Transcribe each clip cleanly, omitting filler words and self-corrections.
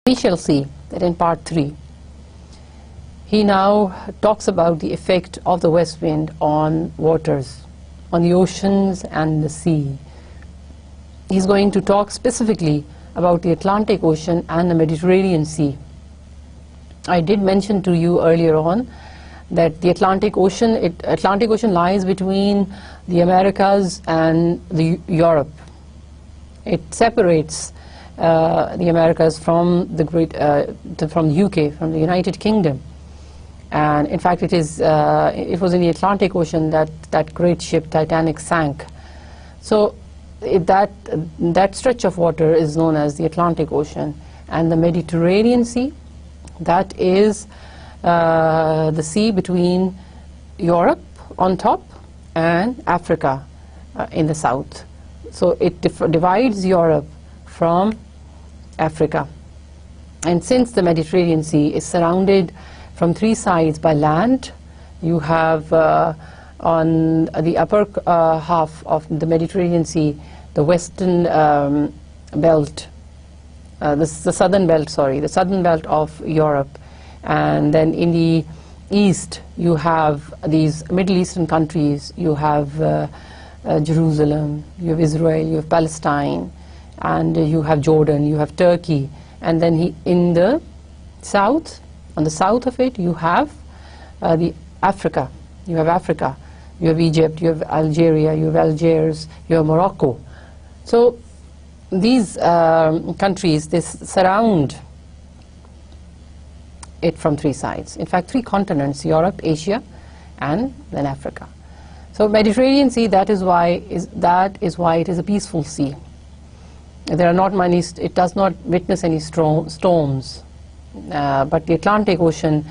We shall see that in part 3 he now talks about the effect of the west wind on waters, on the oceans and the sea. He's going to talk specifically about the Atlantic Ocean and the Mediterranean Sea. I did mention to you earlier on that the Atlantic Ocean lies between the Americas and Europe. It separates the Americas from the UK, from the United Kingdom, and in fact it was in the Atlantic Ocean that great ship Titanic sank. So that stretch of water is known as the Atlantic Ocean, and the Mediterranean Sea, that is the sea between Europe on top and Africa in the south. So it divides Europe from Africa. And since the Mediterranean Sea is surrounded from 3 sides by land, you have on the upper half of the Mediterranean Sea the western belt, the southern belt of Europe, and then in the east you have these Middle Eastern countries. You have Jerusalem, you have Israel, you have Palestine, and you have Jordan, you have Turkey, and then in the south, on the south of it, you have Africa. You have Egypt, you have Algeria, you have Algiers, you have Morocco. So these countries, they surround it from 3 sides. In fact, 3 continents: Europe, Asia, and then Africa. So Mediterranean Sea, that is why it is a peaceful sea. There are not many, it does not witness any storms, but the Atlantic Ocean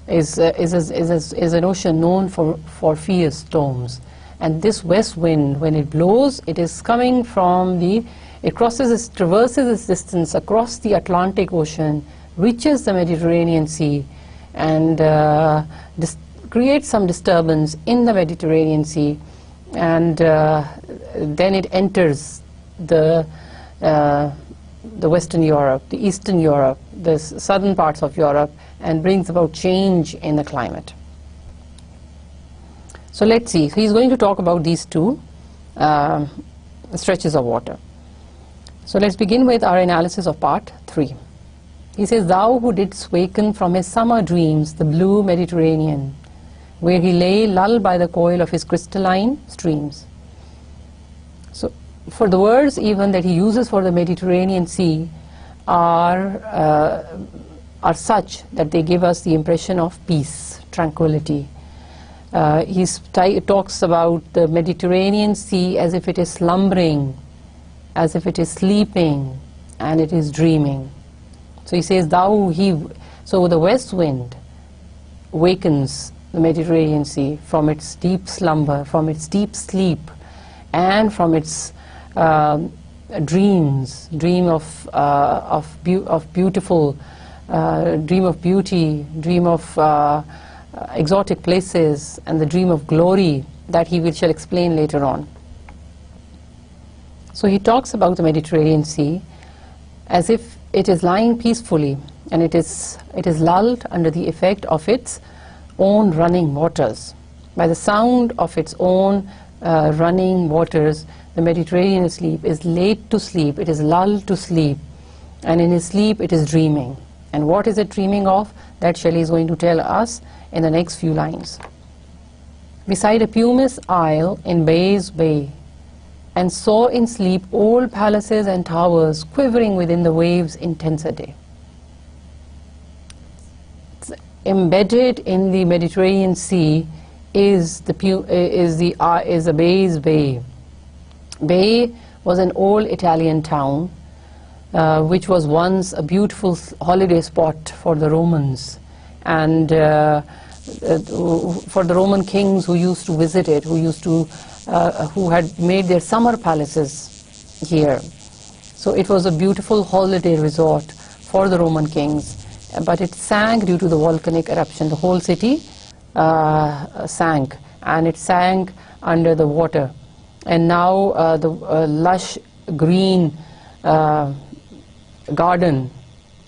is an ocean known for fierce storms. And this west wind, when it blows, it is coming from it traverses its distance across the Atlantic Ocean, reaches the Mediterranean Sea, and creates some disturbance in the Mediterranean Sea, and then it enters the Western Europe, the Eastern Europe, the southern parts of Europe, and brings about change in the climate. So let's see. He's going to talk about these 2 stretches of water. So let's begin with our analysis of part 3. He says, "Thou who didst waken from his summer dreams the blue Mediterranean, where he lay lulled by the coil of his crystalline streams." So for the words even that he uses for the Mediterranean Sea are such that they give us the impression of peace, tranquility. He talks about the Mediterranean Sea as if it is slumbering, as if it is sleeping, and it is dreaming. So he says, so the west wind wakens the Mediterranean Sea from its deep slumber, from its deep sleep, and from its dream of beautiful, dream of beauty, dream of exotic places, and the dream of glory that he shall explain later on. So he talks about the Mediterranean Sea as if it is lying peacefully, and it is lulled under the effect of its own running waters. By the sound of its own running waters, the Mediterranean is laid to sleep, it is lulled to sleep, and in his sleep it is dreaming. And what is it dreaming of? That Shelley is going to tell us in the next few lines. "Beside a pumice isle in Bay's Bay, and saw in sleep old palaces and towers quivering within the waves' intensity." Embedded in the Mediterranean Sea is the Bay's Bay. Bay was an old Italian town which was once a beautiful holiday spot for the Romans, and for the Roman kings who used to visit it, who had made their summer palaces here. So it was a beautiful holiday resort for the Roman kings, but it sank due to the volcanic eruption. The whole city sank, and it sank under the water. And now the lush green garden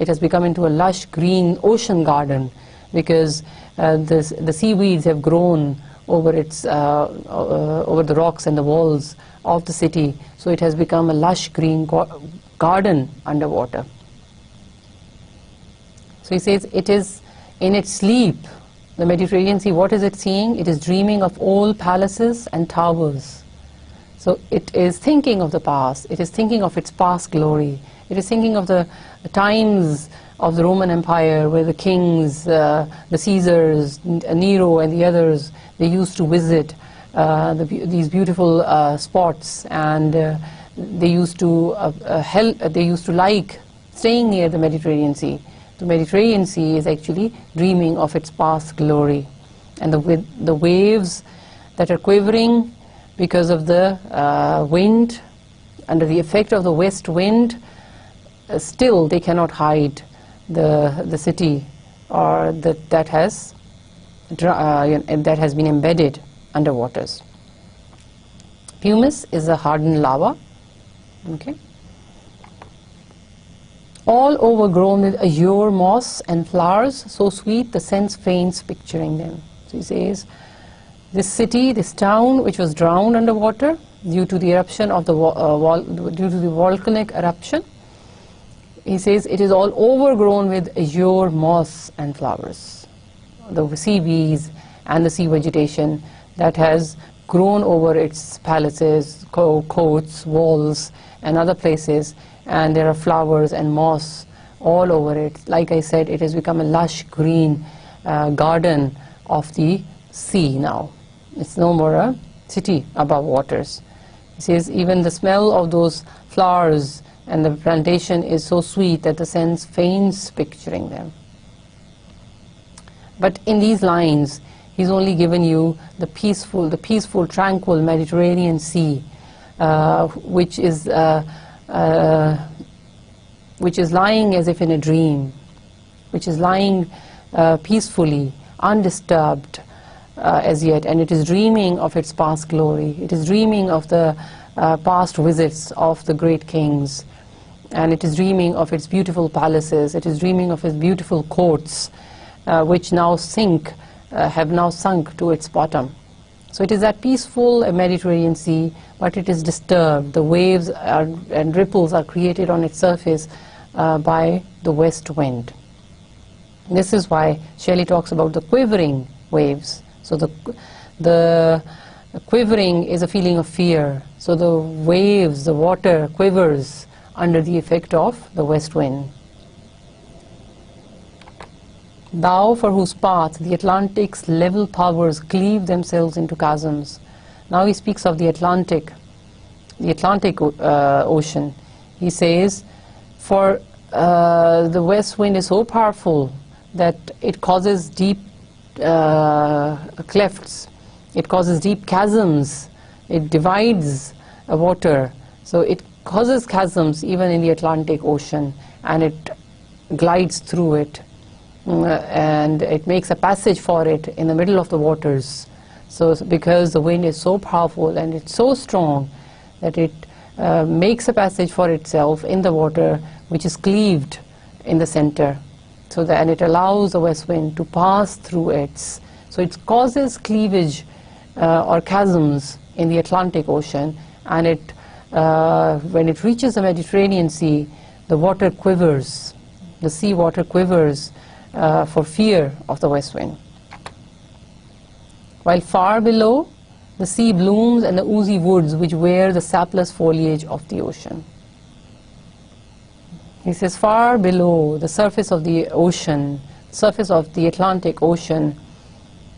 It has become into a lush green ocean garden because the seaweeds have grown over over the rocks and the walls of the city. So it has become a lush green garden underwater. So he says it is in its sleep, the Mediterranean Sea, what is it seeing? It is dreaming of old palaces and towers. So it is thinking of the past, it is thinking of its past glory, it is thinking of the times of the Roman Empire where the kings, the Caesars, Nero and the others, they used to visit these beautiful spots, and they used to like staying near the Mediterranean Sea. The Mediterranean Sea is actually dreaming of its past glory, and the waves that are quivering because of the wind, under the effect of the west wind, still they cannot hide the city or that has been embedded under waters. Pumice is a hardened lava, okay, all overgrown with azure moss and flowers, so sweet the sense faints picturing them. So he says, this city, this town, which was drowned underwater due to the eruption of the volcanic eruption, he says it is all overgrown with azure moss and flowers. The seaweeds and the sea vegetation that has grown over its palaces, courts, walls, and other places, and there are flowers and moss all over it. Like I said, it has become a lush green garden of the sea now. It's no more a city above waters. He says even the smell of those flowers and the plantation is so sweet that the sense faints picturing them. But in these lines, he's only given you the peaceful, tranquil Mediterranean Sea, which is lying as if in a dream, which is lying peacefully, undisturbed as yet, and it is dreaming of its past glory. It is dreaming of the past visits of the great kings, and it is dreaming of its beautiful palaces. It is dreaming of its beautiful courts, which now have now sunk to its bottom. So it is that peaceful Mediterranean Sea, but it is disturbed. The waves and ripples are created on its surface by the west wind. This is why Shelley talks about the quivering waves. So the quivering is a feeling of fear. So the waves, the water quivers under the effect of the west wind. Thou for whose path the Atlantic's level powers cleave themselves into chasms. Now he speaks of the Atlantic Ocean. He says, for the west wind is so powerful that it causes deep clefts, it causes deep chasms, it divides water. So it causes chasms even in the Atlantic Ocean, and it glides through it. And it makes a passage for it in the middle of the waters. So because the wind is so powerful and it's so strong that it makes a passage for itself in the water, which is cleaved in the center, and it allows the west wind to pass through it. So it causes cleavage or chasms in the Atlantic Ocean, and when it reaches the Mediterranean Sea, the water quivers, the sea water quivers for fear of the west wind. While far below, the sea blooms and the oozy woods which wear the sapless foliage of the ocean. He says far below the surface of the ocean, surface of the Atlantic Ocean,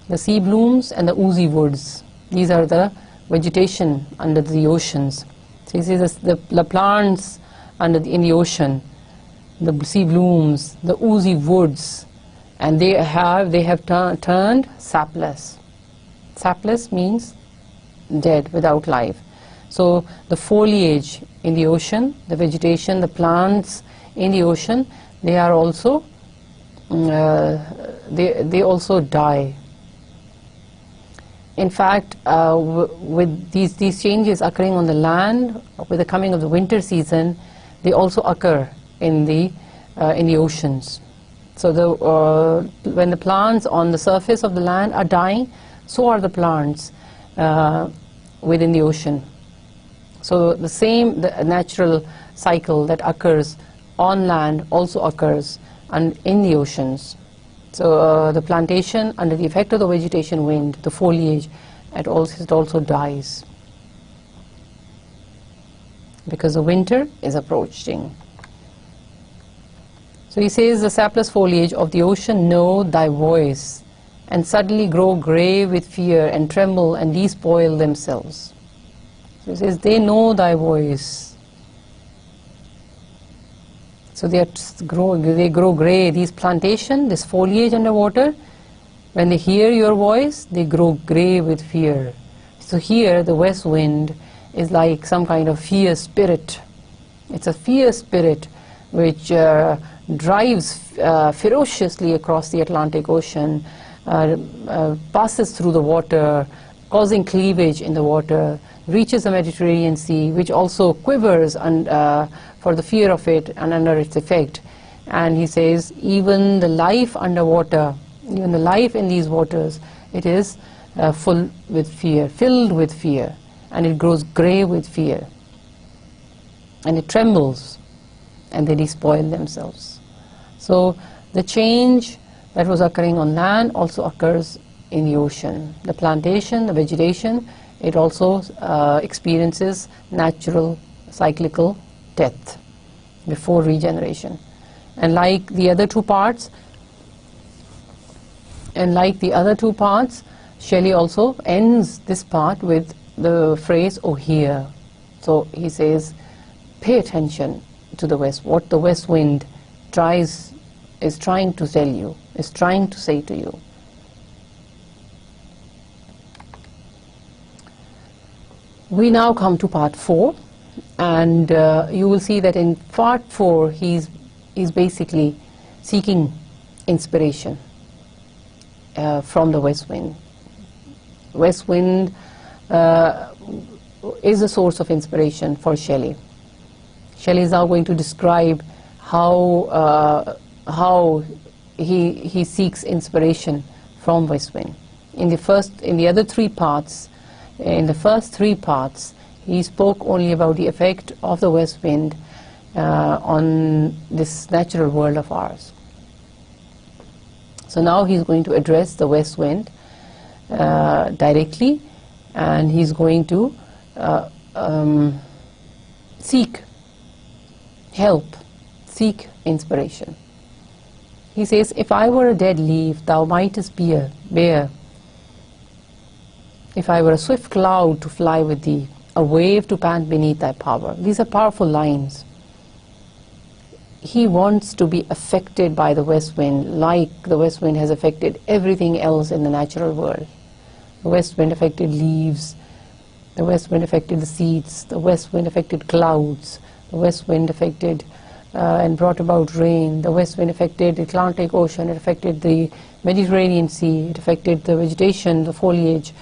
the sea blooms and the oozy woods. These are the vegetation under the oceans. So he says the plants in the ocean, the sea blooms, the oozy woods, and they have turned sapless. Sapless means dead, without life. So the foliage in the ocean, the vegetation, the plants in the ocean, they are also they also die. In fact, with these changes occurring on the land, with the coming of the winter season, they also occur in the in the oceans. So when the plants on the surface of the land are dying, so are the plants within the ocean. So the natural cycle that occurs on land also occurs in the oceans. So the plantation, under the effect of the vegetation wind, the foliage, it also dies, because the winter is approaching. So he says, the sapless foliage of the ocean know thy voice, and suddenly grow grey with fear, and tremble and despoil themselves. So he says, they know thy voice. So they grow grey. These plantation, this foliage underwater, when they hear your voice, they grow grey with fear. So here the west wind is like some kind of fierce spirit. It's a fierce spirit which drives ferociously across the Atlantic Ocean, passes through the water, causing cleavage in the water, reaches the Mediterranean Sea, which also quivers for the fear of it and under its effect. And he says, even the life underwater, even the life in these waters, it is filled with fear, and it grows grey with fear, and it trembles, and they despoil themselves. So the change that was occurring on land also occurs in the ocean. The plantation, the vegetation, it also experiences natural cyclical death before regeneration. And like the other two parts, Shelley also ends this part with the phrase, "Oh, hear." So he says, pay attention to the west, what the west wind is trying to tell you, is trying to say to you. We now come to part 4, and you will see that in part 4 he's basically seeking inspiration from the west wind. West wind is a source of inspiration for Shelley. Shelley is now going to describe how he seeks inspiration from west wind. In the first 3 parts, he spoke only about the effect of the west wind on this natural world of ours. So now he's going to address the west wind directly, and he's going to seek help, seek inspiration. He says, if I were a dead leaf thou mightest bear, if I were a swift cloud to fly with thee, a wave to pant beneath thy power. These are powerful lines. He wants to be affected by the west wind, like the west wind has affected everything else in the natural world. The west wind affected leaves, the west wind affected the seeds, the west wind affected clouds, the west wind affected and brought about rain, the west wind affected the Atlantic Ocean, it affected the Mediterranean Sea, it affected the vegetation, the foliage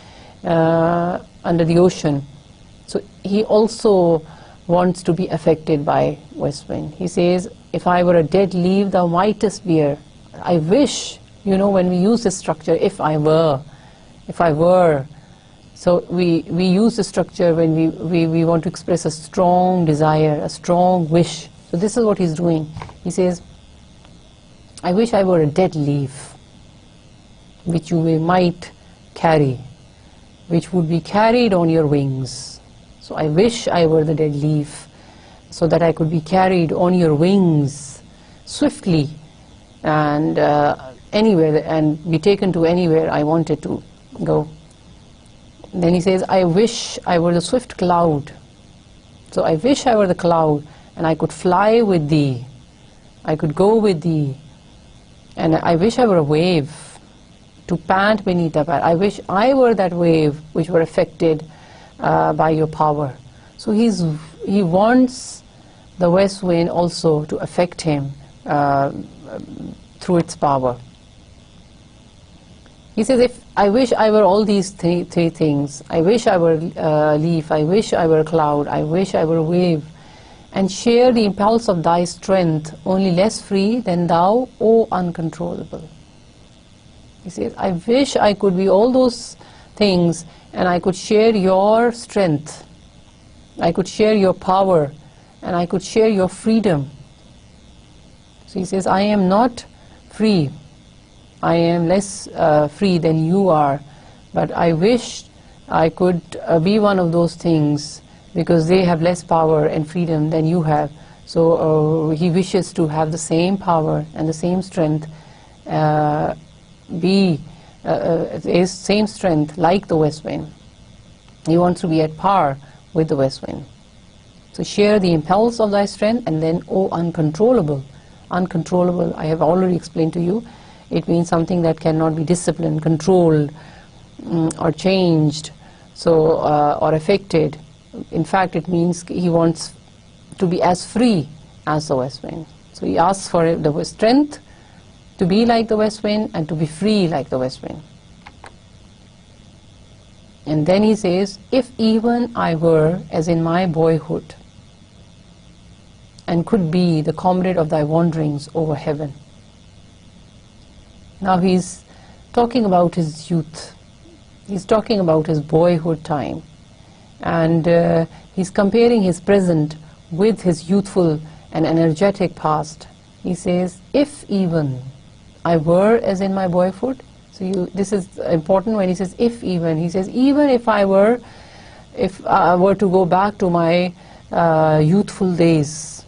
under the ocean. So he also wants to be affected by west wind. He says, if I were a dead leaf thou mightest bear. I wish, when we use this structure, if I were. So we use the structure when we want to express a strong desire, a strong wish. So this is what he's doing. He says, I wish I were a dead leaf, which you might carry, which would be carried on your wings. So I wish I were the dead leaf, so that I could be carried on your wings swiftly and anywhere, and be taken to anywhere I wanted to go. Then he says, I wish I were the swift cloud. So I wish I were the cloud, and I could fly with thee, I could go with thee. And I wish I were a wave to pant beneath thy power. I wish I were that wave which were affected by your power. So he wants the west wind also to affect him through its power. He says, if I wish I were all these three things, I wish I were a leaf, I wish I were a cloud, I wish I were a wave, and share the impulse of thy strength, only less free than thou, O uncontrollable. He says, I wish I could be all those things and I could share your strength, I could share your power, and I could share your freedom. So he says, I am not free, I am less free than you are, but I wish I could be one of those things, because they have less power and freedom than you have. So he wishes to have the same power and the same strength, same strength like the west wind. He wants to be at par with the west wind. So share the impulse of thy strength, and then, O uncontrollable. Uncontrollable, I have already explained to you, it means something that cannot be disciplined, controlled, or changed, so or affected. In fact, it means he wants to be as free as the west wind. So he asks for the strength to be like the west wind and to be free like the west wind. And then he says, if even I were as in my boyhood, and could be the comrade of thy wanderings over heaven. Now he's talking about his youth. He's talking about his boyhood time. And he's comparing his present with his youthful and energetic past. He says, if even I were as in my boyhood. So this is important when he says if even. He says, even if I were to go back to my youthful days,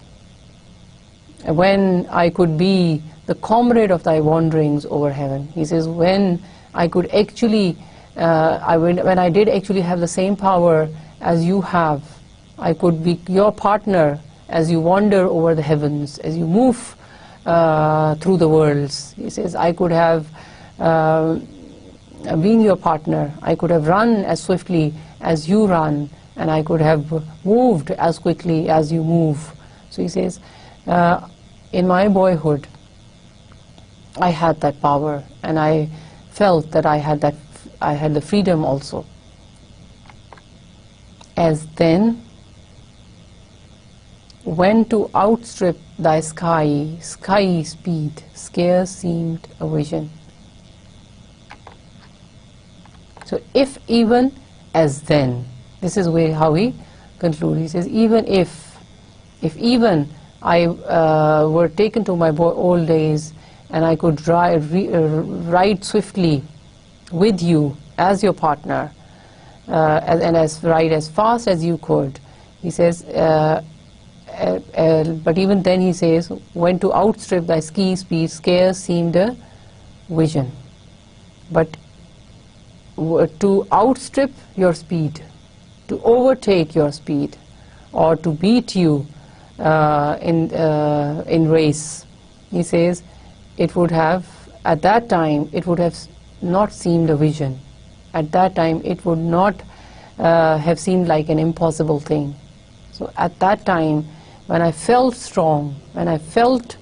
when I could be the comrade of thy wanderings over heaven. He says, when I could actually, when I did actually have the same power as you have, I could be your partner as you wander over the heavens, as you move through the worlds. He says, I could have been your partner. I could have run as swiftly as you run, and I could have moved as quickly as you move. So he says, in my boyhood, I had that power, and I felt that I had the freedom also. As then, when to outstrip thy sky speed scarce seemed a vision. So if even as then, this is how he concludes. He says, even if even I were taken to my old days, and I could ride swiftly with you as your partner, and ride as fast as you could. He says, but even then he says, when to outstrip thy speed scarce seemed a vision. But to outstrip your speed, to overtake your speed, or to beat you in race, he says, it would have, at that time, it would have not seemed a vision. At that time, it would not have seemed like an impossible thing. So at that time, when I felt strong, when I felt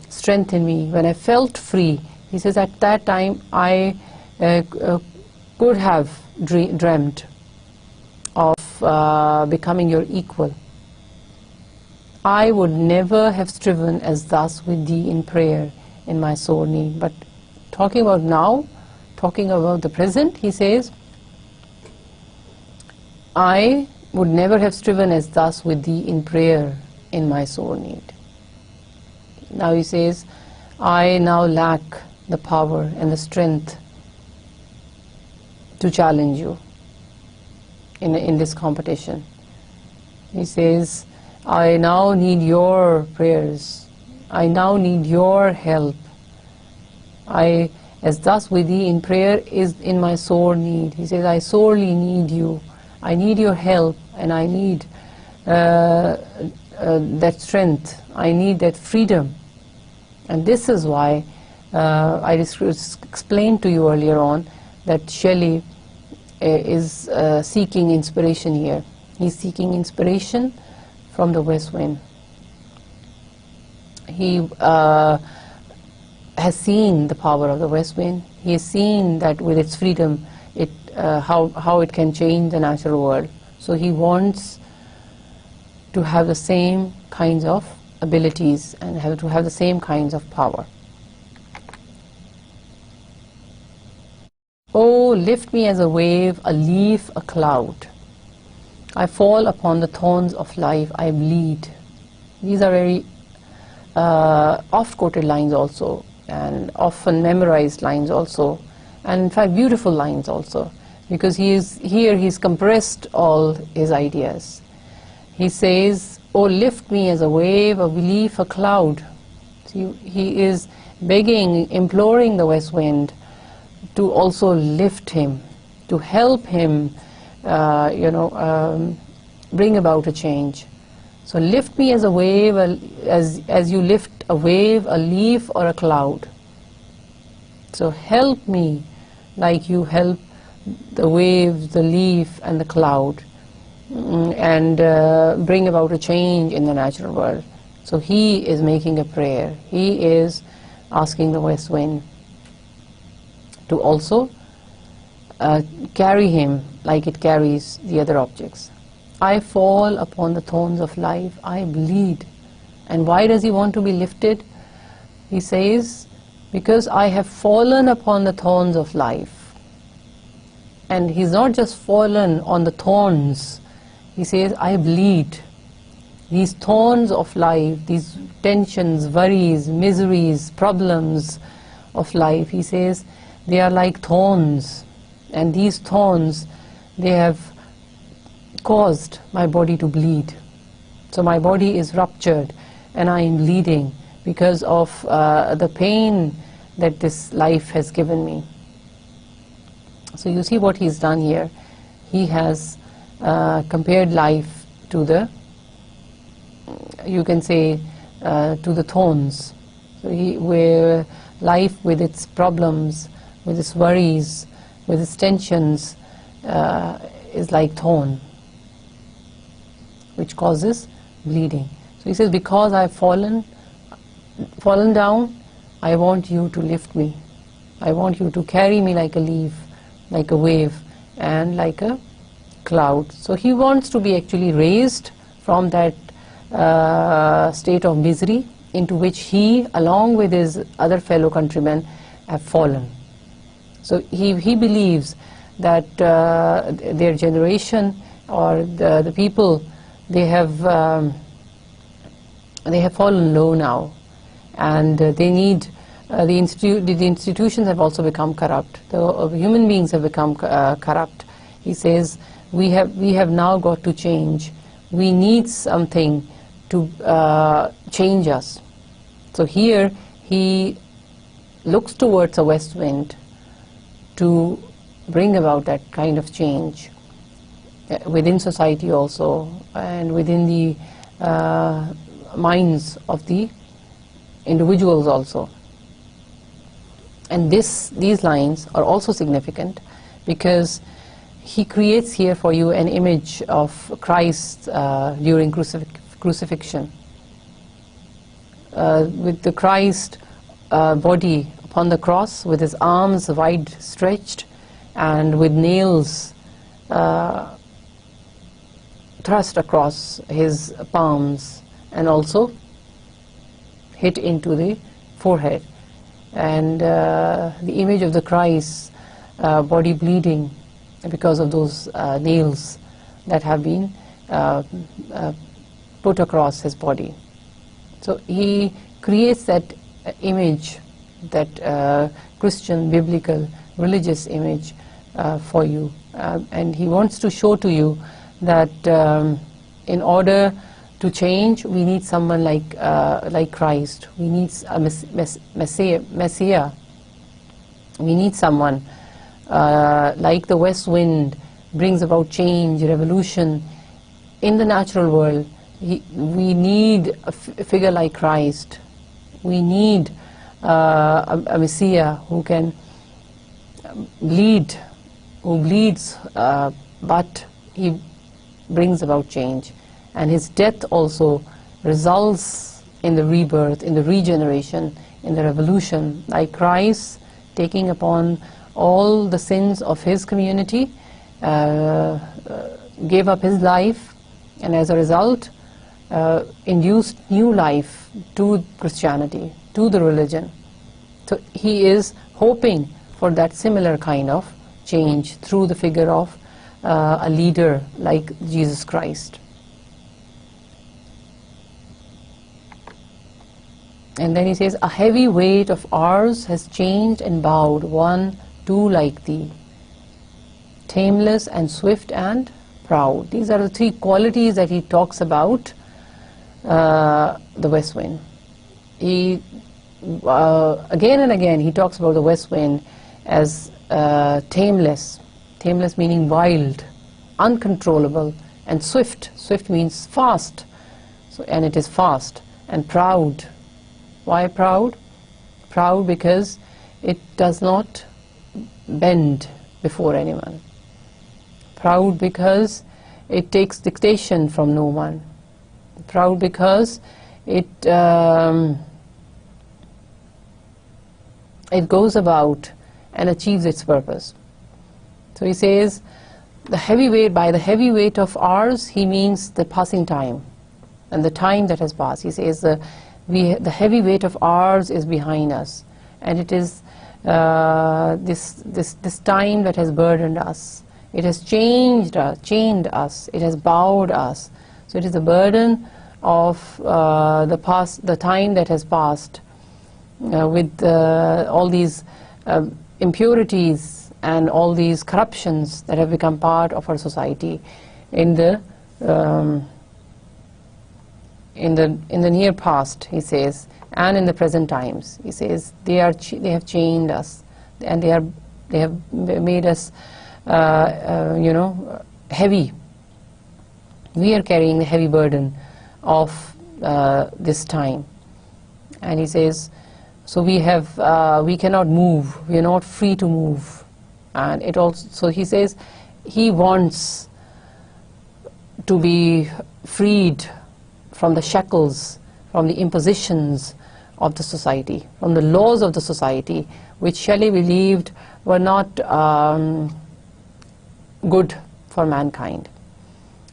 strength in me, when I felt free, he says, at that time I could have dreamt of becoming your equal. I would never have striven as thus with thee in prayer in my sore need. But talking about now, talking about the present, he says, I would never have striven as thus with thee in prayer in my sore need. Now he says, I now lack the power and the strength to challenge you in this competition. He says, I now need your prayers. I now need your help. As thus with thee in prayer is in my sore need. He says, I sorely need you. I need your help, and I need that strength. I need that freedom. And this is why I explained to you earlier on that Shelley is seeking inspiration here. He's seeking inspiration from the west wind. He has seen the power of the west wind. He has seen that with its freedom, how it can change the natural world. So he wants to have the same kinds of abilities and have to have the same kinds of power. Oh, lift me as a wave, a leaf, a cloud. I fall upon the thorns of life, I bleed. These are very oft-quoted lines also, and often memorized lines also, and in fact beautiful lines also, because he's compressed all his ideas. He says, oh, lift me as a wave, a leaf, a cloud. See, he is begging, imploring the west wind to also lift him, to help him, bring about a change. So lift me as a wave, as you lift a wave, a leaf, or a cloud. So help me like you help the wave, the leaf, and the cloud, and bring about a change in the natural world. So he is making a prayer. He is asking the west wind to also carry him like it carries the other objects. I fall upon the thorns of life, I bleed. And why does he want to be lifted? He says, because I have fallen upon the thorns of life. And he's not just fallen on the thorns, he says, I bleed. These thorns of life, these tensions, worries, miseries, problems of life, he says, they are like thorns, and these thorns, they have caused my body to bleed. So my body is ruptured and I am bleeding because of the pain that this life has given me. So you see what he's done here. He has compared life to the, you can say, to the thorns. So where life with its problems, with its worries, with its tensions, is like thorn, which causes bleeding. So he says, because I've fallen down, I want you to lift me. I want you to carry me like a leaf, like a wave, and like a cloud. So he wants to be actually raised from that state of misery into which he, along with his other fellow countrymen, have fallen. So he believes that their generation, or the people, they have fallen low now, and they need the institutions have also become corrupt. The human beings have become corrupt. He says, we have now got to change. We need something to change us. So here he looks towards a west wind to bring about that kind of change within society also, and within the minds of the individuals also. And these lines are also significant because he creates here for you an image of Christ during crucifixion, with the Christ body upon the cross, with his arms wide stretched and with nails thrust across his palms and also hit into the forehead, and the image of the Christ body bleeding because of those nails that have been put across his body. So he creates that image, that Christian, biblical, religious image for you, and he wants to show to you that in order to change, we need someone like Christ. We need a Messiah. We need someone like the west wind brings about change, revolution in the natural world. We need a figure like Christ. We need a Messiah who can bleed, who bleeds, but he brings about change. And his death also results in the rebirth, in the regeneration, in the revolution, like Christ taking upon all the sins of his community, gave up his life, and as a result induced new life to Christianity, to the religion. So he is hoping for that similar kind of change through the figure of a leader like Jesus Christ. And then he says, a heavy weight of ours has changed and bowed one too like thee, tameless and swift and proud. These are the three qualities that he talks about the west wind. He again and again he talks about the west wind as tameless, tameless meaning wild, uncontrollable, and swift. Swift means fast, so, and it is fast, and proud. Why proud? Proud because it does not bend before anyone. Proud because it takes dictation from no one. Proud because it goes about and achieves its purpose. So he says, the heavy weight, by the heavy weight of ours, he means the passing time and the time that has passed. He says the heavy weight of ours is behind us, and it is this time that has burdened us. It has chained us. It has bowed us. So it is the burden of the time that has passed with all these impurities and all these corruptions that have become part of our society in the near past, he says, and in the present times. He says they have chained us, and they have made us heavy. We are carrying the heavy burden of this time. And he says, so we cannot move. We are not free to move. And it also, so he says, he wants to be freed from the shackles, from the impositions of the society, from the laws of the society, which Shelley believed were not good for mankind.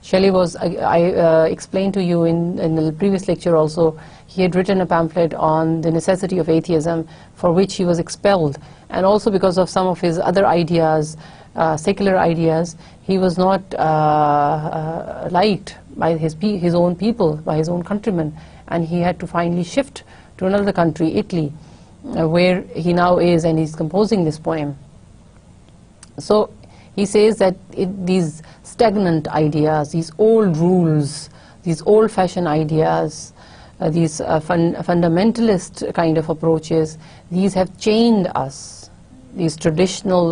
Shelley was, I explained to you in the previous lecture also, he had written a pamphlet on the necessity of atheism, for which he was expelled, and also because of some of his other ideas, secular ideas, he was not liked by his own people, by his own countrymen, and he had to finally shift to another country, Italy, where he now is, and he's composing this poem. So he says that these stagnant ideas, these old rules, these old-fashioned ideas, these fundamentalist kind of approaches, these have chained us. These traditional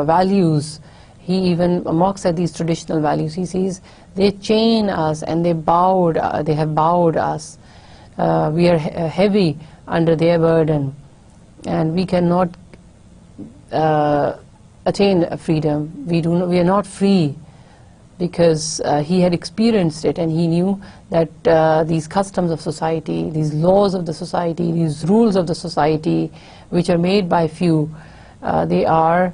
values, he even mocks at these traditional values. He says they chain us and they have bowed us. We are heavy under their burden, and we cannot attain freedom. We are not free, because he had experienced it, and he knew that these customs of society, these laws of the society, these rules of the society, which are made by few, they are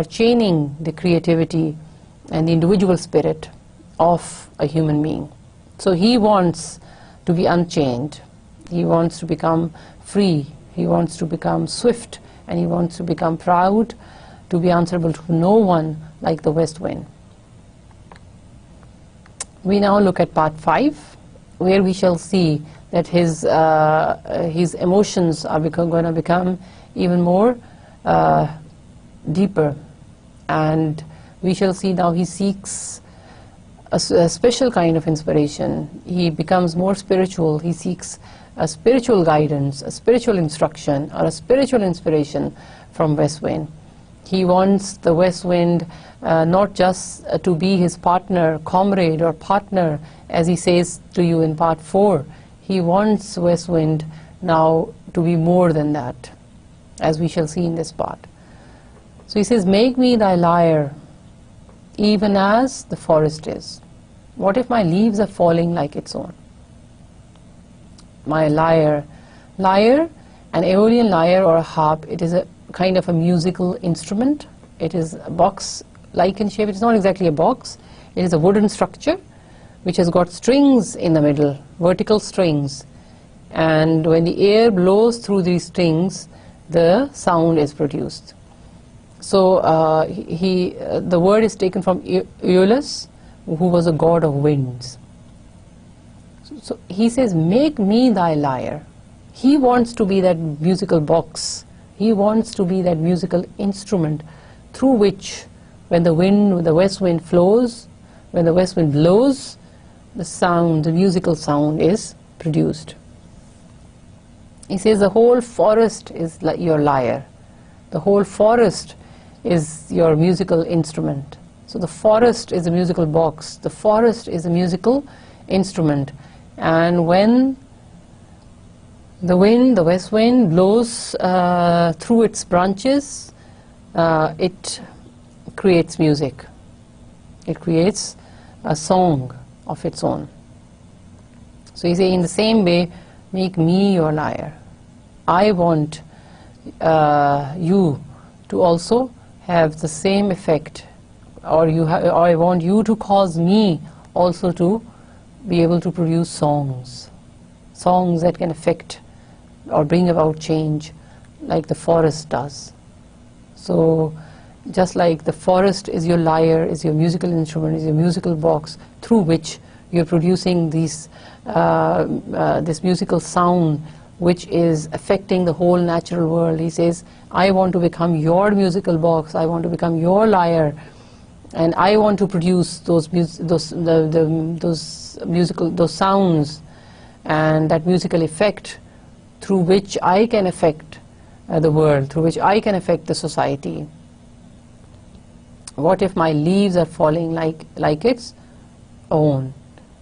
chaining the creativity and the individual spirit of a human being. So he wants to be unchained. He wants to become free. He wants to become swift, and he wants to become proud, to be answerable to no one, like the west wind. We now look at part 5, where we shall see that his emotions are going to become even more deeper, and we shall see now he seeks a special kind of inspiration. He becomes more spiritual. He seeks a spiritual guidance, a spiritual instruction, or a spiritual inspiration from west wind. He wants the west wind not just to be his partner, comrade, or partner, as he says to you in part 4. He wants west wind now to be more than that, as we shall see in this part. So he says, make me thy lyre, even as the forest is. What if my leaves are falling like its own? My lyre. Lyre, an Aeolian lyre or a harp, it is a kind of a musical instrument. It is a box-like in shape. It's not exactly a box. It is a wooden structure which has got strings in the middle, vertical strings, and when the air blows through these strings, the sound is produced. So the word is taken from Aeolus, who was a god of winds. So he says, make me thy lyre. He wants to be that musical box. He wants to be that musical instrument through which, when the west wind flows, when the west wind blows, the sound, the musical sound is produced. He says the whole forest is like your lyre. The whole forest is your musical instrument. So the forest is a musical box. The forest is a musical instrument. And when the wind, the west wind, blows through its branches, it creates music. It creates a song of its own. So you say, in the same way, make me your lyre. I want you to also have the same effect, or I want you to cause me also to be able to produce songs that can affect or bring about change, like the forest does. So just like the forest is your lyre, is your musical instrument, is your musical box through which you're producing this musical sound which is affecting the whole natural world. He says, I want to become your musical box, I want to become your lyre, and I want to produce those sounds and that musical effect through which I can affect the world, through which I can affect the society. What if my leaves are falling like its own?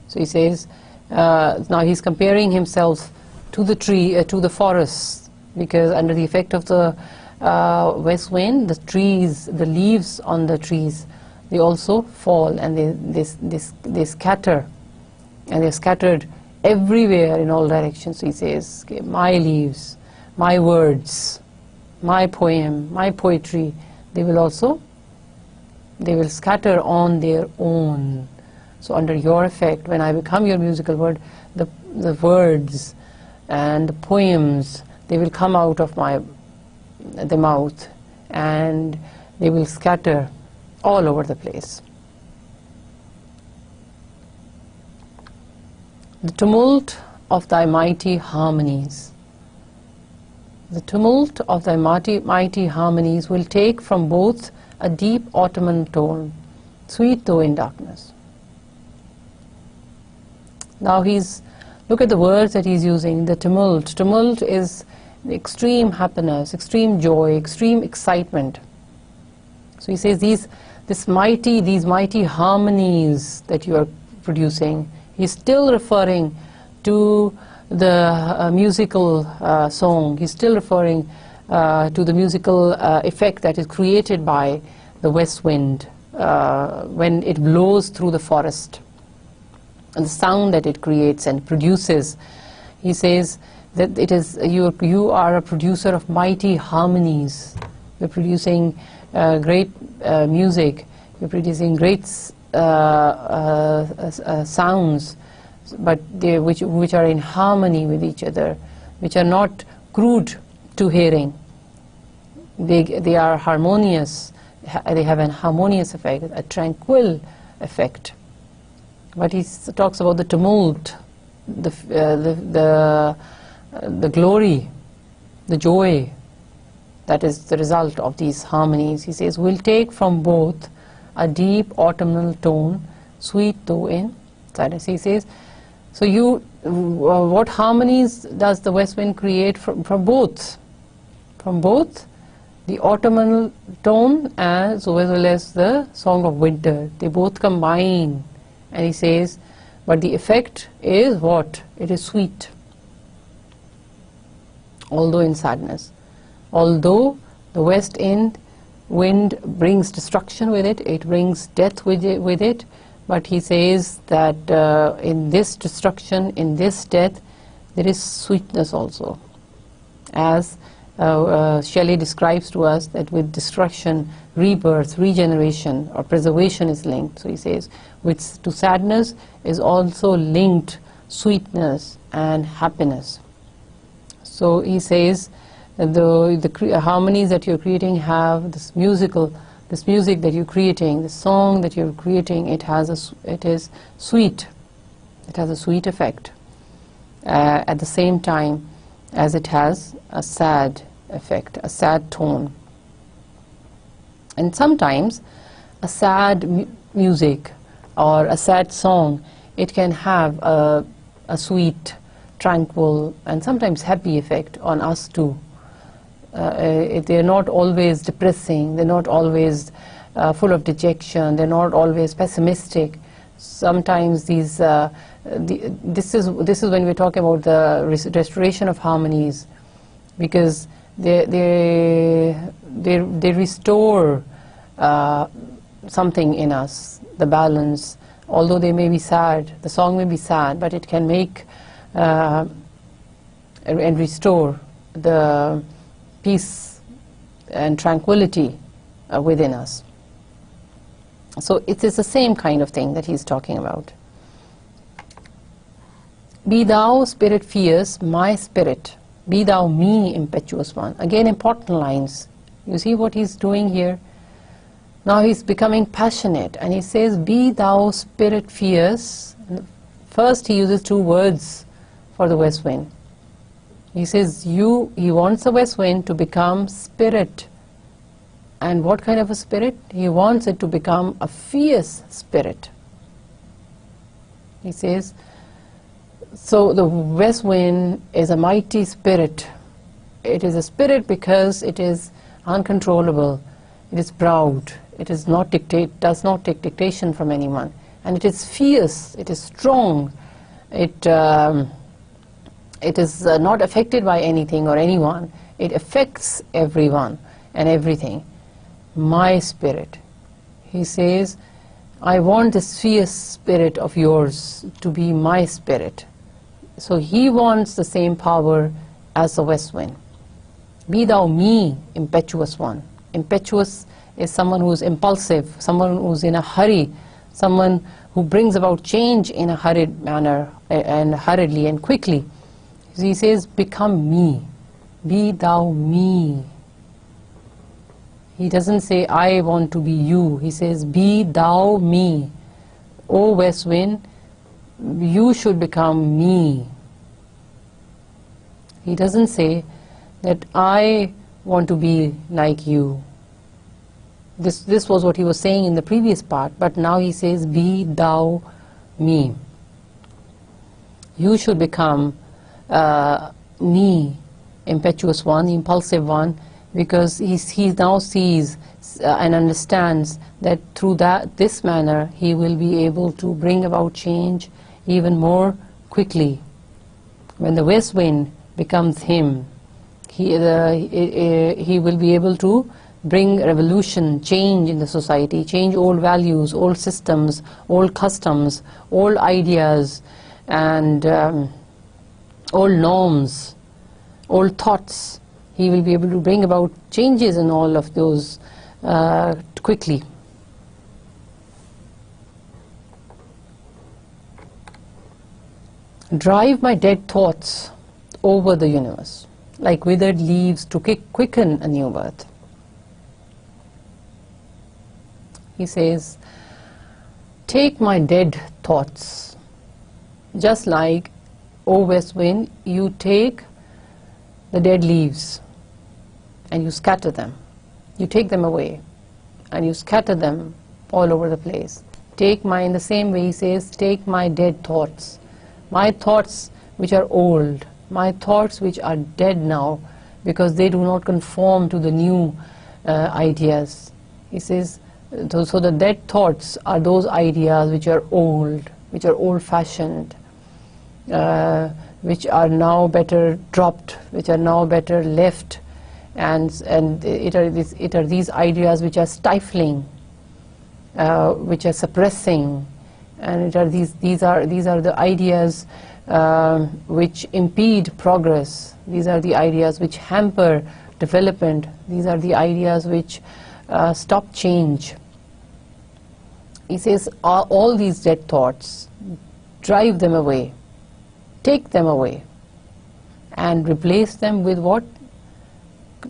So he says, now he's comparing himself to the tree, to the forest, because under the effect of the west wind, the trees, the leaves on the trees, they also fall, and they scatter, and they're scattered everywhere in all directions. So he says, okay, my leaves, my words, my poem, my poetry, they will scatter on their own. So under your effect, when I become your musical word, the words and the poems, they will come out of the mouth, and they will scatter all over the place. The tumult of thy mighty harmonies. The tumult of thy mighty harmonies will take from both a deep autumnal tone, sweet though in darkness. Now look at the words that he's using. The tumult. Tumult is extreme happiness, extreme joy, extreme excitement. So he says these mighty harmonies that you are producing. He's still referring to the musical song. He's still referring to the musical effect that is created by the west wind when it blows through the forest, and the sound that it creates and produces. He says that it is you are a producer of mighty harmonies. You're producing great music. You're producing great sounds, but which are in harmony with each other, which are not crude to hearing. They are harmonious. They have an harmonious effect, a tranquil effect. But he talks about the tumult, the glory, the joy that is the result of these harmonies. He says, we'll take from both a deep autumnal tone, sweet though in sadness. He says, so what harmonies does the west wind create from both? From both the autumnal tone as well as the song of winter. They both combine. And he says, but the effect is what? It is sweet, although in sadness. Although the west wind brings destruction with it, it brings death with it, but he says that in this destruction, in this death, there is sweetness also, as Shelley describes to us that with destruction, rebirth, regeneration or preservation is linked. So he says, to sadness is also linked sweetness and happiness. So he says the harmonies that you're creating have this music that you're creating, the song that you're creating, it is sweet. It has a sweet effect at the same time as it has a sad effect, a sad tone. And sometimes a sad music or a sad song, it can have a sweet, tranquil, and sometimes happy effect on us too. They're not always depressing, they're not always full of dejection, they're not always pessimistic. Sometimes this is when we talk about the restoration of harmonies, because they restore something in us, the balance. Although they may be sad, the song may be sad, but it can make and restore the peace and tranquility within us. So it is the same kind of thing that he's talking about. Be thou spirit fierce, my spirit. Be thou me, impetuous one. Again, important lines. You see what he's doing here? Now he's becoming passionate, and he says, be thou spirit fierce. First he uses two words for the west wind. He says, he wants the west wind to become spirit. And what kind of a spirit? He wants it to become a fierce spirit. He says, so the west wind is a mighty spirit. It is a spirit because it is uncontrollable, it is proud, it does not take dictation from anyone, and it is fierce, it is strong, it is not affected by anything or anyone, it affects everyone and everything. My spirit. He says, I want this fierce spirit of yours to be my spirit. So he wants the same power as the west wind. Be thou me, impetuous one. Impetuous is someone who is impulsive, someone who is in a hurry, someone who brings about change in a hurried manner and hurriedly and quickly. So he says, become me. Be thou me. He doesn't say, I want to be you. He says, be thou me. O west wind, you should become me. He doesn't say that I want to be like you. This was what he was saying in the previous part, but now he says, be thou me. You should become me, impetuous one, the impulsive one, because he now sees and understands that through this manner he will be able to bring about change even more quickly. When the west wind becomes him, he will be able to bring revolution, change in the society, change old values, old systems, old customs, old ideas, and old norms, old thoughts. He will be able to bring about changes in all of those quickly. Drive my dead thoughts over the universe, like withered leaves to quicken a new birth. He says, take my dead thoughts, just like, O west wind, you take the dead leaves and you scatter them. You take them away and you scatter them all over the place. In the same way he says, take my dead thoughts. My thoughts which are old, my thoughts which are dead now because they do not conform to the new ideas. He says, so the dead thoughts are those ideas which are old-fashioned, which are now better dropped, which are now better left, and it are these ideas which are stifling, which are suppressing, and these are the ideas which impede progress. These are the ideas which hamper development. These are the ideas which stop change. He says all these dead thoughts, drive them away, take them away, and replace them with what?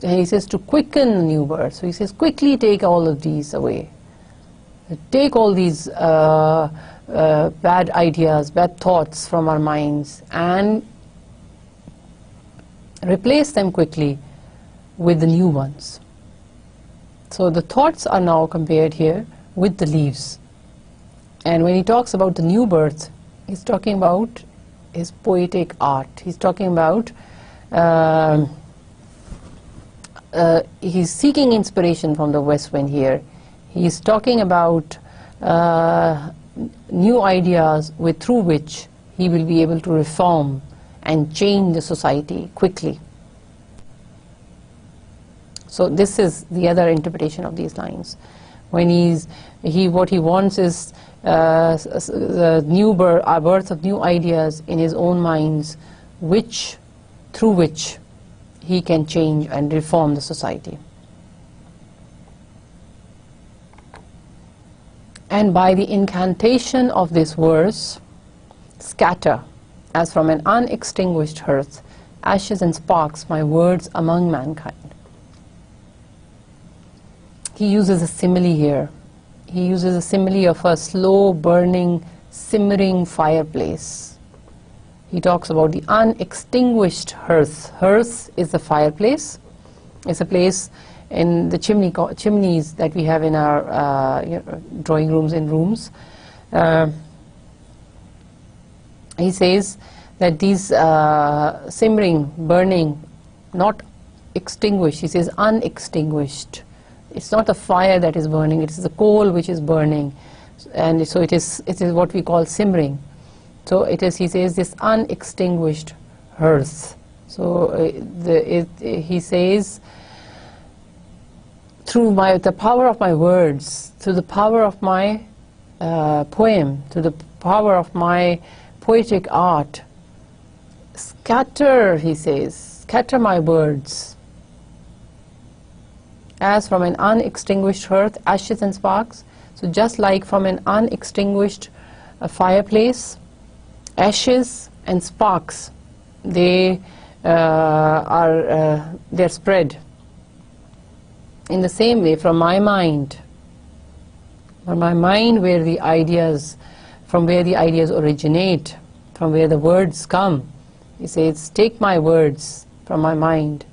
He says to quicken new birth. So he says quickly take all of these away. Take all these bad ideas, bad thoughts from our minds and replace them quickly with the new ones. So the thoughts are now compared here with the leaves. And when he talks about the new birth, he's talking about his poetic art. He's talking about he's seeking inspiration from the west wind here. He's talking about new ideas through which he will be able to reform and change the society quickly. So this is the other interpretation of these lines. When what he wants is the birth of new ideas in his own minds, through which he can change and reform the society. And by the incantation of this verse, scatter, as from an unextinguished hearth, ashes and sparks, my words among mankind. He uses a simile here. He uses a simile of a slow burning, simmering fireplace. He talks about the unextinguished hearth. Hearth is the fireplace. It's a place in the chimneys that we have in our drawing rooms and rooms. He says that these simmering, burning, not extinguished, he says unextinguished. It's not a fire that is burning, it is the coal which is burning. And so it is what we call simmering. So it is, he says, this unextinguished hearth. So he says, through the power of my words, through the power of my poem, through the power of my poetic art, scatter, he says, scatter my words. As from an unextinguished hearth, ashes and sparks. So just like from an unextinguished fireplace, ashes and sparks, they're spread. In the same way, from my mind, from where the ideas originate, from where the words come, he says, take my words from my mind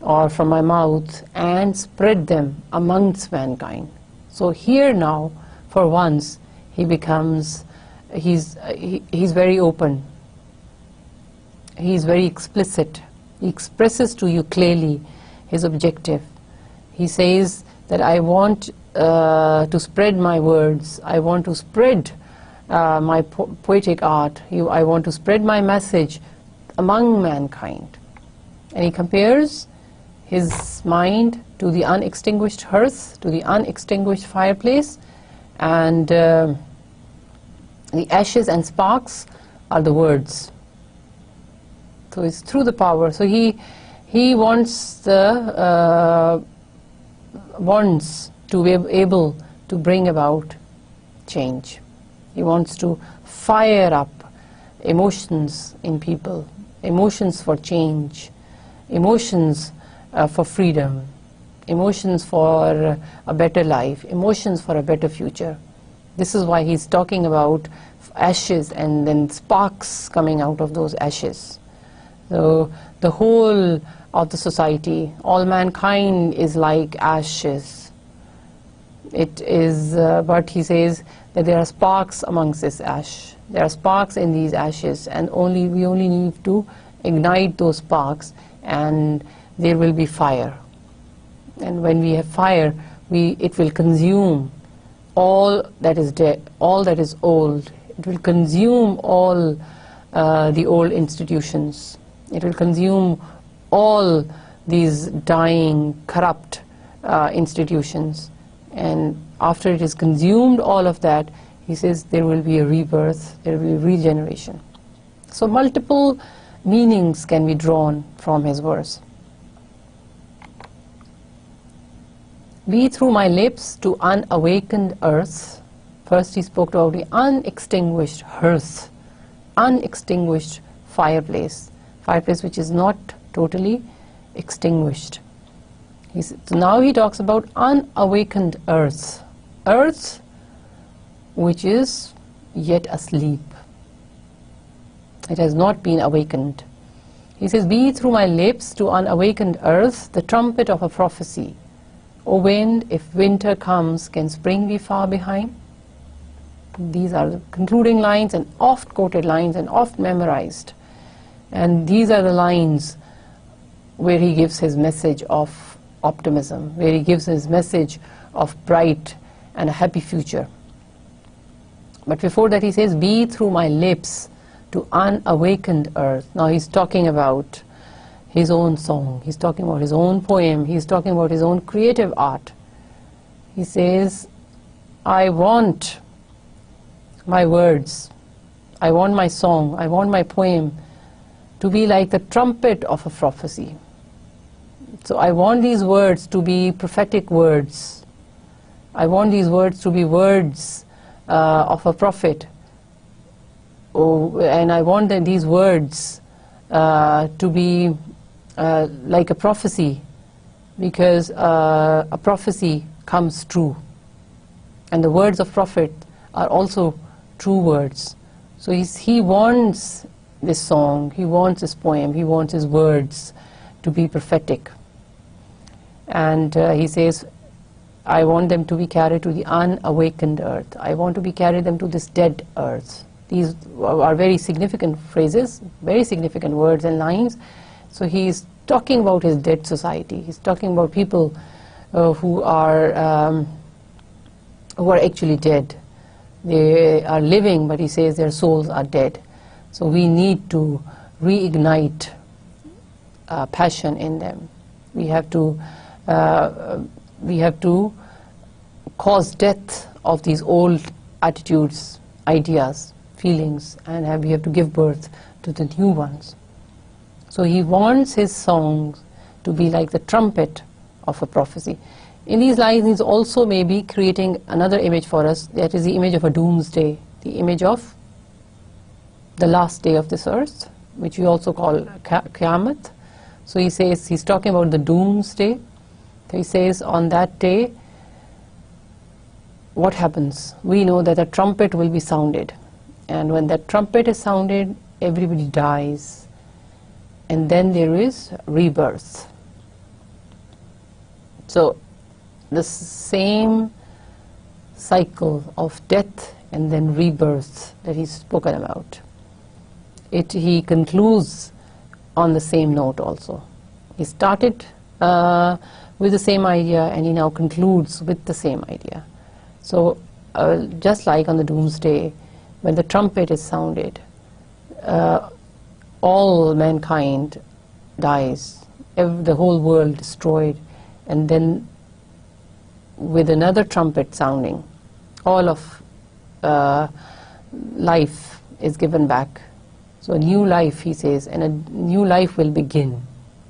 or from my mouth and spread them amongst mankind. So here now, for once, he's very open. He's very explicit. He expresses to you clearly his objective. He says that I want to spread my words. I want to spread my poetic art. I want to spread my message among mankind. And he compares his mind to the unextinguished hearth, to the unextinguished fireplace, and the ashes and sparks are the words. So it's through the power. So he wants to be able to bring about change. He wants to fire up emotions in people, emotions for change, emotions for freedom, emotions for a better life, emotions for a better future. This is why he's talking about ashes and then sparks coming out of those ashes. So the whole of the society, all mankind is like ashes. It is, but he says that there are sparks amongst this ash. There are sparks in these ashes, and we only need to ignite those sparks, and there will be fire. And when we have fire, it will consume all that is dead, all that is old. It will consume all the old institutions. It will consume all these dying, corrupt institutions. And after it is consumed, all of that, he says there will be a rebirth, there will be regeneration. So multiple meanings can be drawn from his verse. Be through my lips to unawakened earth. First he spoke about the unextinguished hearth, unextinguished fireplace, fireplace which is not totally extinguished. So now he talks about unawakened earth, earth which is yet asleep. It has not been awakened. He says, be through my lips to unawakened earth the trumpet of a prophecy. O wind, if winter comes, can spring be far behind? These are the concluding lines, and oft quoted lines and oft memorized. And these are the lines where he gives his message of optimism, where he gives his message of bright and a happy future. But before that he says, be through my lips to unawakened earth. Now he's talking about his own song, he's talking about his own poem, he's talking about his own creative art. He says, I want my words, I want my song, I want my poem to be like the trumpet of a prophecy. So I want these words to be prophetic words. I want these words to be words of a prophet. And I want these words to be like a prophecy, because a prophecy comes true. And the words of prophet are also true words. So he wants this song, he wants this poem, he wants his words to be prophetic. And he says, I want them to be carried to the unawakened earth. I want to be carried them to this dead earth. These are very significant phrases, very significant words and lines. So he's talking about his dead society. He's talking about people who are actually dead. They are living, but he says their souls are dead. So we need to reignite passion in them. We have to cause death of these old attitudes, ideas, feelings, and we have to give birth to the new ones. So he wants his songs to be like the trumpet of a prophecy. In these lines he's also maybe creating another image for us, that is the image of a doomsday, the image of the last day of this earth, which we also call Qiyamah. So he says, he's talking about the doomsday. He says, on that day, what happens? We know that a trumpet will be sounded. And when that trumpet is sounded, everybody dies. And then there is rebirth. So the same cycle of death and then rebirth that he's spoken about, he concludes on the same note also. He started with the same idea, and he now concludes with the same idea. So just like on the doomsday, when the trumpet is sounded, all mankind dies, the whole world destroyed, and then with another trumpet sounding, all of life is given back. So a new life, he says, and a new life will begin.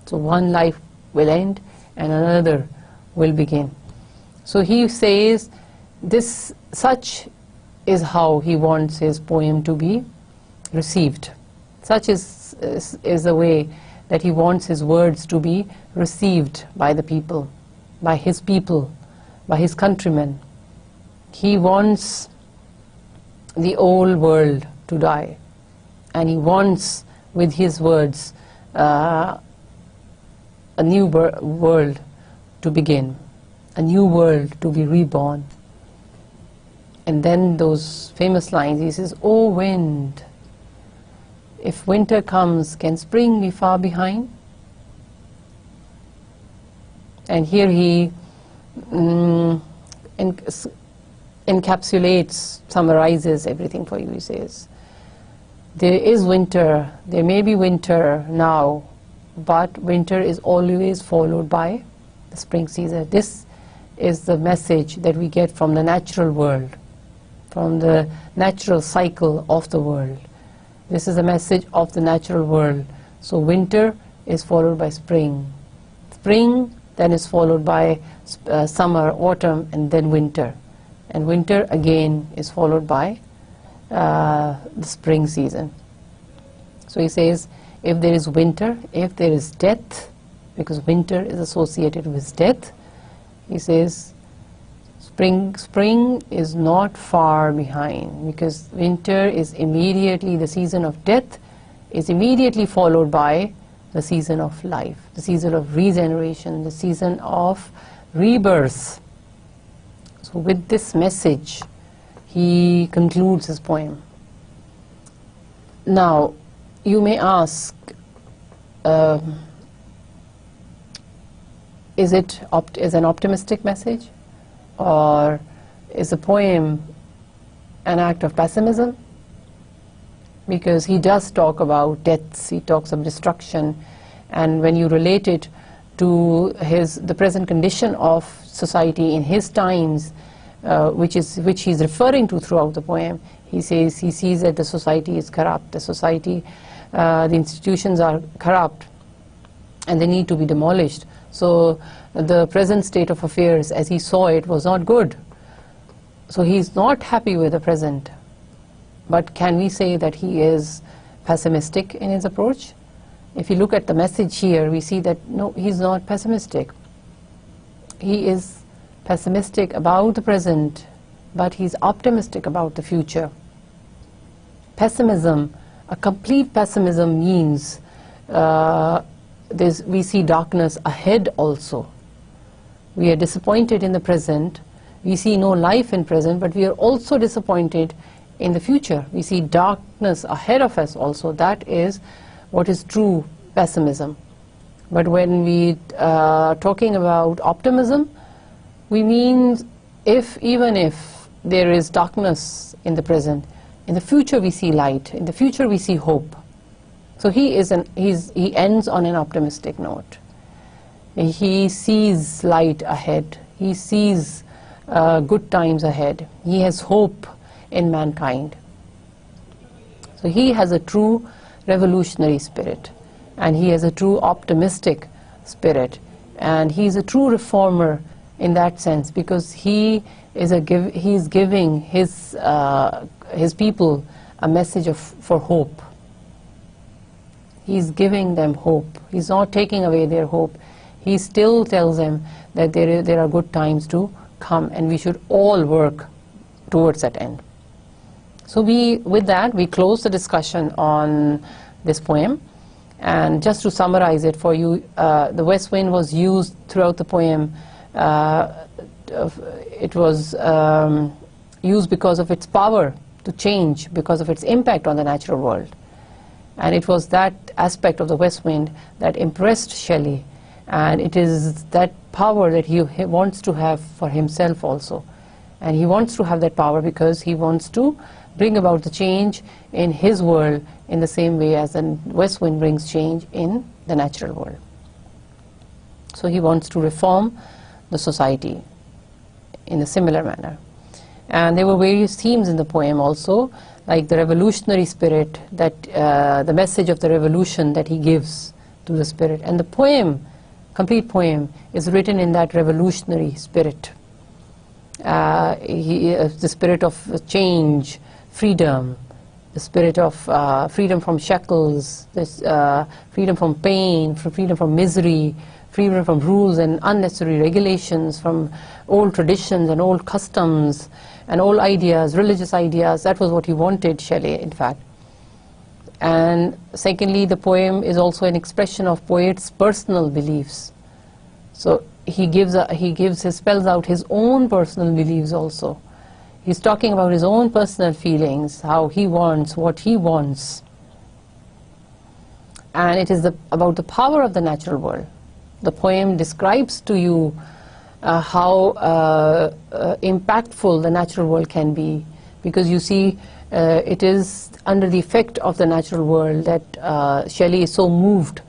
So one life will end and another will begin. So he says such is how he wants his poem to be received. Such is the way that he wants his words to be received by the people, by his countrymen. He wants the old world to die, and he wants, with his words, a new world to begin, a new world to be reborn. And then those famous lines, he says, "O wind, if winter comes, can spring be far behind?" And here he encapsulates, summarizes everything for you. He says, there is winter, there may be winter now, but winter is always followed by the spring season. This is the message that we get from the natural world, from the natural cycle of the world. This is a message of the natural world. So winter is followed by spring. Spring then is followed by summer, autumn, and then winter. And winter again is followed by the spring season. So he says, if there is winter, if there is death, because winter is associated with death, he says spring is not far behind, because winter is immediately, the season of death is immediately followed by the season of life, the season of regeneration, the season of rebirth. So with this message, he concludes his poem. Now, you may ask, is it an optimistic message, or is the poem an act of pessimism? Because he does talk about deaths, he talks of destruction, and when you relate it to the present condition of society in his times, which he's referring to throughout the poem, he says he sees that the society is corrupt, the institutions are corrupt, and they need to be demolished. So the present state of affairs, as he saw it, was not good. So he's not happy with the present. But can we say that he is pessimistic in his approach? If you look at the message here, we see that no, he's not pessimistic. He is pessimistic about the present, but he's optimistic about the future. Pessimism, a complete pessimism, means we see darkness ahead also. We are disappointed in the present. We see no life in present, but we are also disappointed in the future. We see darkness ahead of us also. That is what is true pessimism. But when we are talking about optimism, we mean even if there is darkness in the present, in the future we see light, in the future we see hope. So he ends on an optimistic note. He sees light ahead. He sees good times ahead. He has hope in mankind. So he has a true revolutionary spirit, and he has a true optimistic spirit, and he's a true reformer in that sense, because he's giving his people a message for hope. He's giving them hope. He's not taking away their hope. He still tells them that there are good times to come, and we should all work towards that end. So with that, we close the discussion on this poem. And just to summarize it for you, the west wind was used throughout the poem. It was used because of its power to change, because of its impact on the natural world. And it was that aspect of the west wind that impressed Shelley. And it is that power that he wants to have for himself also. And he wants to have that power because he wants to bring about the change in his world in the same way as the west wind brings change in the natural world. So he wants to reform the society in a similar manner. And there were various themes in the poem also, like the revolutionary spirit, that the message of the revolution that he gives to the spirit. And the poem, complete poem, is written in that revolutionary spirit. The spirit of change, freedom, the spirit of freedom from shackles, this, freedom from pain, freedom from misery, freedom from rules and unnecessary regulations, from old traditions and old customs and old ideas, religious ideas. That was what he wanted, Shelley, in fact. And secondly, the poem is also an expression of poet's personal beliefs. So he spells out his own personal beliefs also. He's talking about his own personal feelings, how he wants, what he wants. And it is about the power of the natural world. The poem describes to you how impactful the natural world can be, because you see it is under the effect of the natural world that Shelley is so moved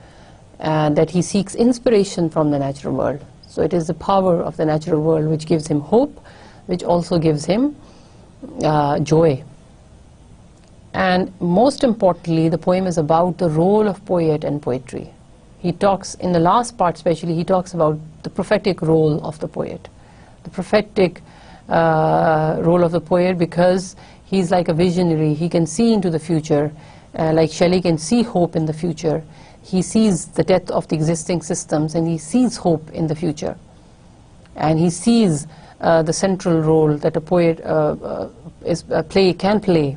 that he seeks inspiration from the natural world. So it is the power of the natural world which gives him hope, which also gives him joy. And most importantly, the poem is about the role of poet and poetry. he talks, in the last part especially, he talks about the prophetic role of the poet. The prophetic role of the poet, because he's like a visionary. He can see into the future, like Shelley can see hope in the future. He sees the death of the existing systems, and he sees hope in the future. And he sees the central role that a poet can play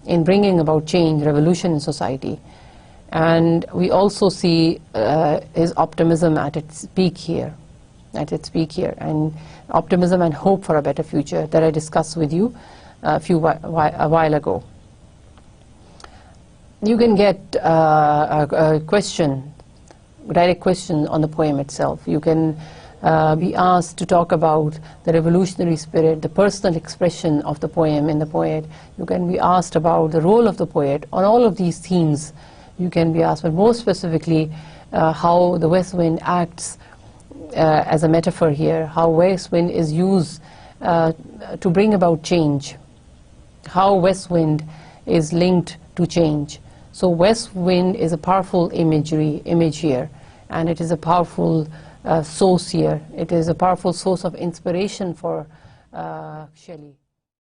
in bringing about change, revolution in society. And we also see his optimism at its peak here, and optimism and hope for a better future that I discussed with you a while ago. You can get a question, direct question on the poem itself. You can be asked to talk about the revolutionary spirit, the personal expression of the poem in the poet. You can be asked about the role of the poet. On all of these themes you can be asked, but more specifically how the west wind acts as a metaphor here, how west wind is used to bring about change, how west wind is linked to change. So west wind is a powerful image here, and it is a powerful source here. It is a powerful source of inspiration for Shelley.